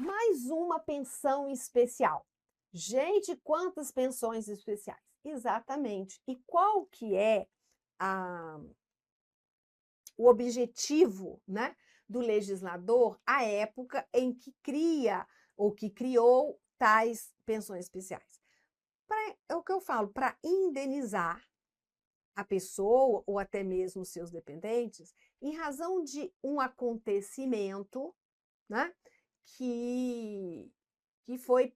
mais uma pensão especial. Gente, quantas pensões especiais? Exatamente. E qual que é o objetivo, né, do legislador à época em que cria ou que criou tais pensões especiais? É o que eu falo, para indenizar a pessoa ou até mesmo os seus dependentes em razão de um acontecimento, né, que foi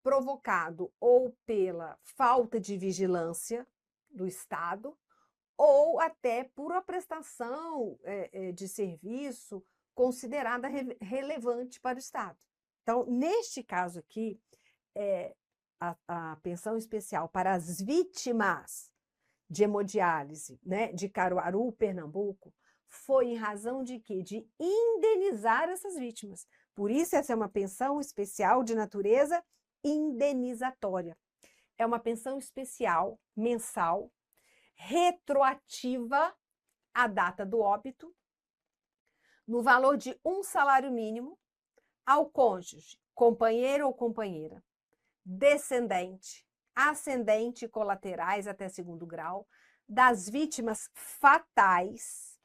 provocado ou pela falta de vigilância do Estado ou até por uma prestação de serviço considerada relevante para o Estado. Então, neste caso aqui, a pensão especial para as vítimas de hemodiálise, né, de Caruaru, Pernambuco, foi em razão de quê? De indenizar essas vítimas. Por isso, essa é uma pensão especial de natureza indenizatória. É uma pensão especial, mensal, retroativa à data do óbito, no valor de um salário mínimo, ao cônjuge, companheiro ou companheira, descendente, ascendente e colaterais até segundo grau, das vítimas fatais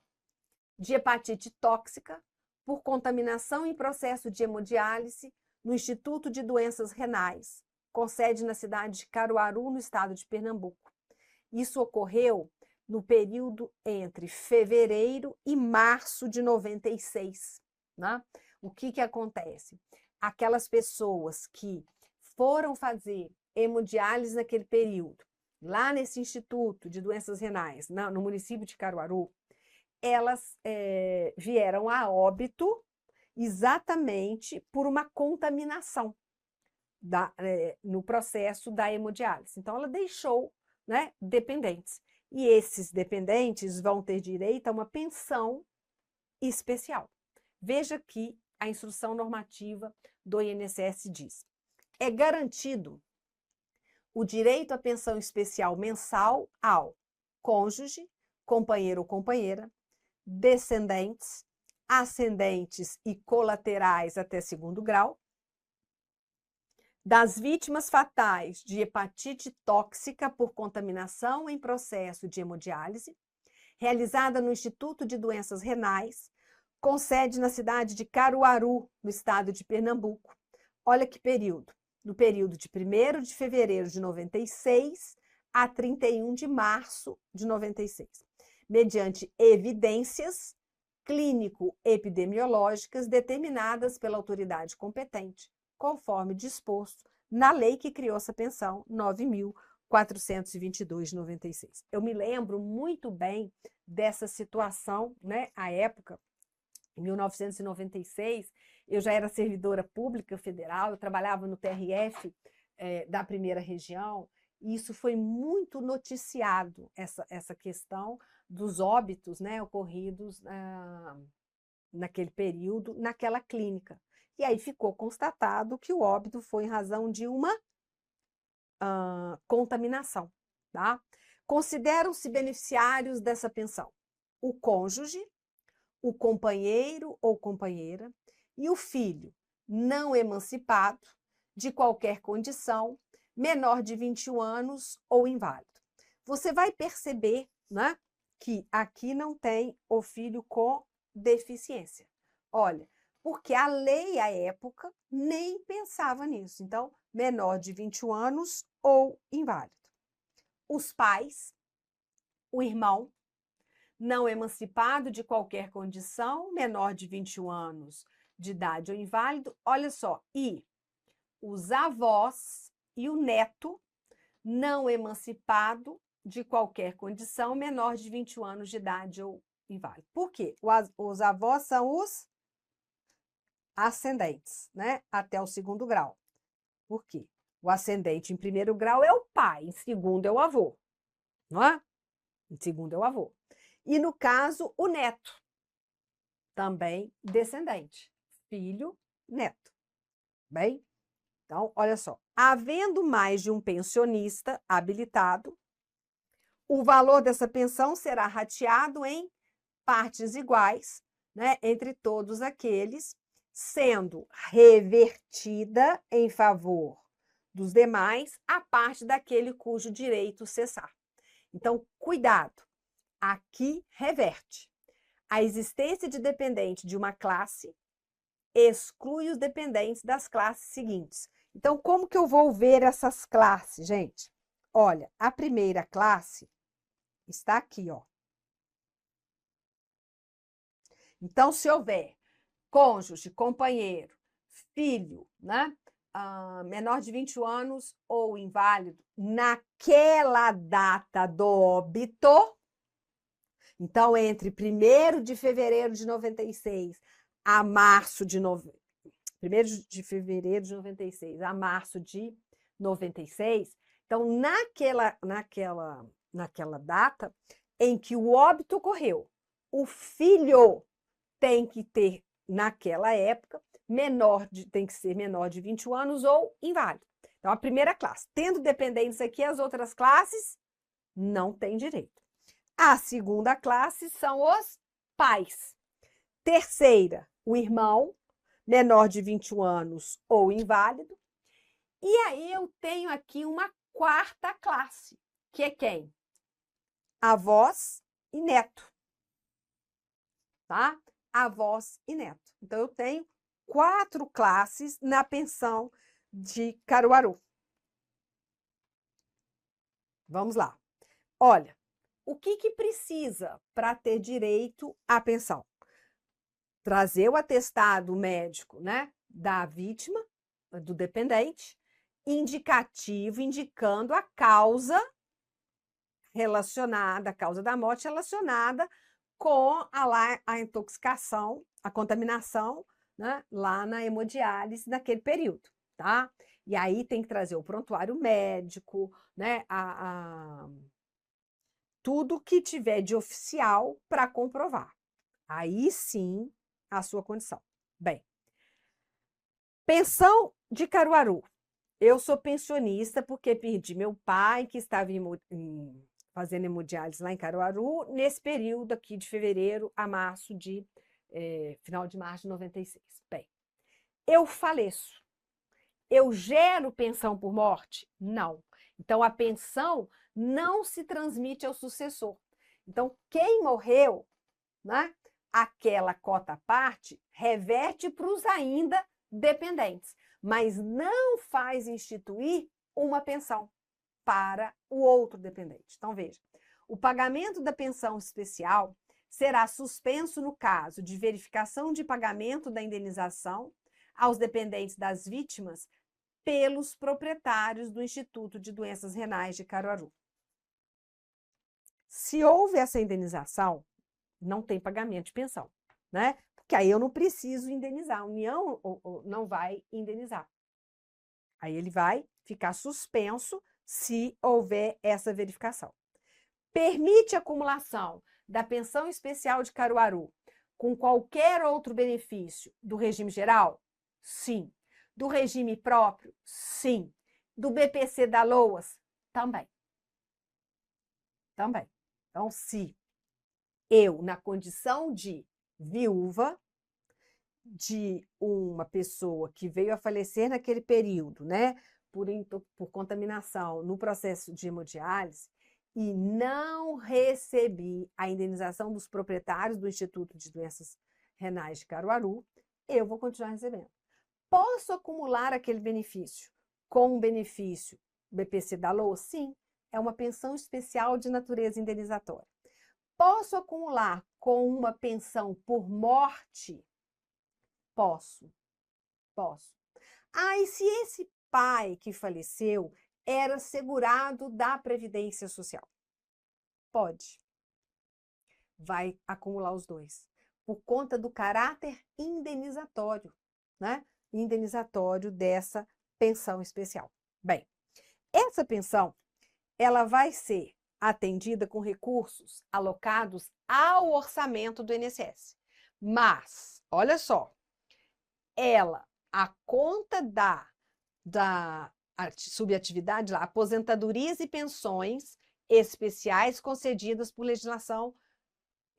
de hepatite tóxica por contaminação em processo de hemodiálise no Instituto de Doenças Renais, com sede na cidade de Caruaru, no estado de Pernambuco. Isso ocorreu no período entre fevereiro e março de 96. Né? O que acontece? Aquelas pessoas que foram fazer hemodiálise naquele período, lá nesse Instituto de Doenças Renais, no município de Caruaru, elas vieram a óbito exatamente por uma contaminação no processo da hemodiálise. Então, ela deixou, né, dependentes. E esses dependentes vão ter direito a uma pensão especial. Veja que a instrução normativa do INSS diz: é garantido o direito à pensão especial mensal ao cônjuge, companheiro ou companheira, descendentes, ascendentes e colaterais até segundo grau, das vítimas fatais de hepatite tóxica por contaminação em processo de hemodiálise, realizada no Instituto de Doenças Renais, com sede na cidade de Caruaru, no estado de Pernambuco. Olha que período. No período de 1º de fevereiro de 96 a 31 de março de 96, mediante evidências clínico-epidemiológicas determinadas pela autoridade competente, conforme disposto na lei que criou essa pensão, 9.422 de 96. Eu me lembro muito bem dessa situação, né, à época, em 1996, eu já era servidora pública federal, eu trabalhava no TRF da primeira região, e isso foi muito noticiado, essa questão dos óbitos, né, ocorridos naquele período, naquela clínica. E aí ficou constatado que o óbito foi em razão de uma contaminação. Tá? Consideram-se beneficiários dessa pensão o cônjuge, o companheiro ou companheira e o filho não emancipado, de qualquer condição, menor de 21 anos ou inválido. Você vai perceber, né, que aqui não tem o filho com deficiência. Olha, porque a lei à época nem pensava nisso. Então, menor de 21 anos ou inválido. Os pais, o irmão, não emancipado de qualquer condição, menor de 21 anos de idade ou inválido, olha só, e os avós e o neto, não emancipado de qualquer condição, menor de 21 anos de idade ou inválido. Por quê? Os avós são os ascendentes, né? Até o segundo grau. Por quê? O ascendente em primeiro grau é o pai, em segundo é o avô, não é? Em segundo é o avô. E no caso, o neto, também descendente, filho, neto. Bem? Então, olha só, havendo mais de um pensionista habilitado, o valor dessa pensão será rateado em partes iguais, né, entre todos aqueles, sendo revertida em favor dos demais a parte daquele cujo direito cessar. Então, cuidado, aqui reverte. A existência de dependente de uma classe exclui os dependentes das classes seguintes. Então, como que eu vou ver essas classes, gente? Olha, a primeira classe está aqui, ó. Então, se houver cônjuge, companheiro, filho, né? Menor de 21 anos ou inválido, naquela data do óbito, então, entre 1º de fevereiro de 96 a março de 1º de fevereiro de 96 a março de 96, então, naquela data em que o óbito ocorreu, o filho tem que ter, naquela época, tem que ser menor de 21 anos ou inválido. Então, a primeira classe. Tendo dependentes aqui, as outras classes não têm direito. A segunda classe são os pais. Terceira, o irmão, menor de 21 anos ou inválido. E aí eu tenho aqui uma quarta classe, que é quem? Avós e neto. Tá? Avós e neto. Então, eu tenho 4 classes na pensão de Caruaru. Vamos lá. Olha, o que precisa para ter direito à pensão? Trazer o atestado médico, né, da vítima, do dependente, indicativo, indicando a causa relacionada, a causa da morte relacionada com a intoxicação, a contaminação, né, lá na hemodiálise naquele período, tá? E aí tem que trazer o prontuário médico, né, tudo que tiver de oficial para comprovar. Aí sim a sua condição. Bem, pensão de Caruaru. Eu sou pensionista porque perdi meu pai, que estava fazendo hemodiálise lá em Caruaru, nesse período aqui de fevereiro a março final de março de 96. Bem, eu faleço. Eu gero pensão por morte? Não. Então, a pensão não se transmite ao sucessor. Então, quem morreu, né, aquela cota à parte, reverte para os ainda dependentes, mas não faz instituir uma pensão para o outro dependente. Então, veja, o pagamento da pensão especial será suspenso no caso de verificação de pagamento da indenização aos dependentes das vítimas pelos proprietários do Instituto de Doenças Renais de Caruaru. Se houve essa indenização, não tem pagamento de pensão, né? Porque aí eu não preciso indenizar, a União não vai indenizar. Aí ele vai ficar suspenso se houver essa verificação. Permite a acumulação da pensão especial de Caruaru com qualquer outro benefício do regime geral? Sim. Do regime próprio? Sim. Do BPC da LOAS? Também. Também. Então, se eu, na condição de viúva de uma pessoa que veio a falecer naquele período, né, por contaminação no processo de hemodiálise, e não recebi a indenização dos proprietários do Instituto de Doenças Renais de Caruaru, eu vou continuar recebendo. Posso acumular aquele benefício com um benefício BPC da LOA? Sim, é uma pensão especial de natureza indenizatória. Posso acumular com uma pensão por morte? Posso. E se esse pai que faleceu era segurado da Previdência Social? Pode. Vai acumular os dois, por conta do caráter indenizatório, né? Indenizatório dessa pensão especial. Bem, essa pensão, ela vai ser atendida com recursos alocados ao orçamento do INSS. Mas, olha só, a conta da subatividade, lá, aposentadorias e pensões especiais concedidas por legislação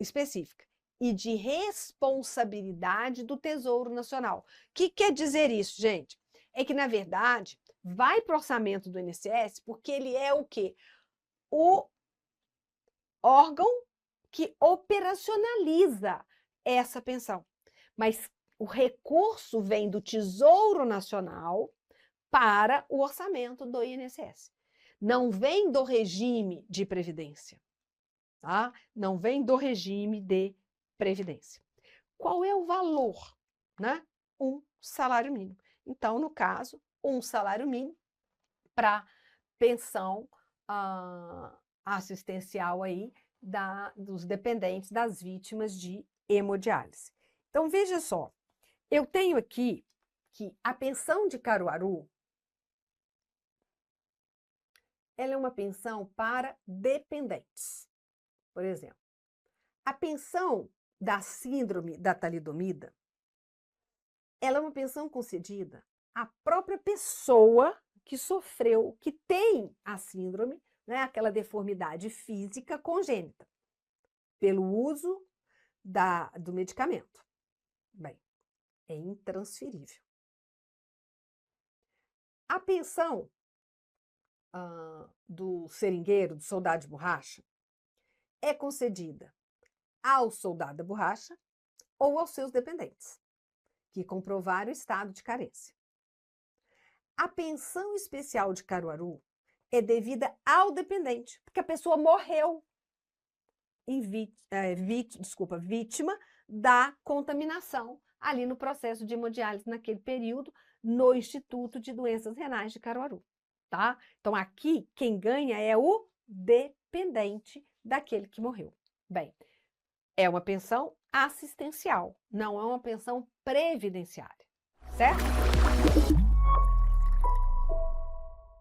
específica. e de responsabilidade do Tesouro Nacional. O que quer dizer isso, gente? É que, na verdade, vai para o orçamento do INSS porque ele é o quê? O órgão que operacionaliza essa pensão. Mas o recurso vem do Tesouro Nacional para o orçamento do INSS. Não vem do regime de previdência, tá? Não vem do regime de previdência. Qual é o valor, né? Um salário mínimo. Então, no caso, um salário mínimo para pensão assistencial aí dos dependentes das vítimas de hemodiálise. Então, veja só, eu tenho aqui que a pensão de Caruaru, ela é uma pensão para dependentes. Por exemplo, a pensão da síndrome da talidomida, ela é uma pensão concedida à própria pessoa que sofreu, que tem a síndrome, né, aquela deformidade física congênita, pelo uso do medicamento. Bem, é intransferível. A pensão do seringueiro, do soldado de borracha, é concedida ao soldado da borracha ou aos seus dependentes, que comprovaram o estado de carência. A pensão especial de Caruaru é devida ao dependente, porque a pessoa morreu vítima da contaminação ali no processo de hemodiálise naquele período no Instituto de Doenças Renais de Caruaru, tá? Então aqui quem ganha é o dependente daquele que morreu. Bem, é uma pensão assistencial, não é uma pensão previdenciária, certo?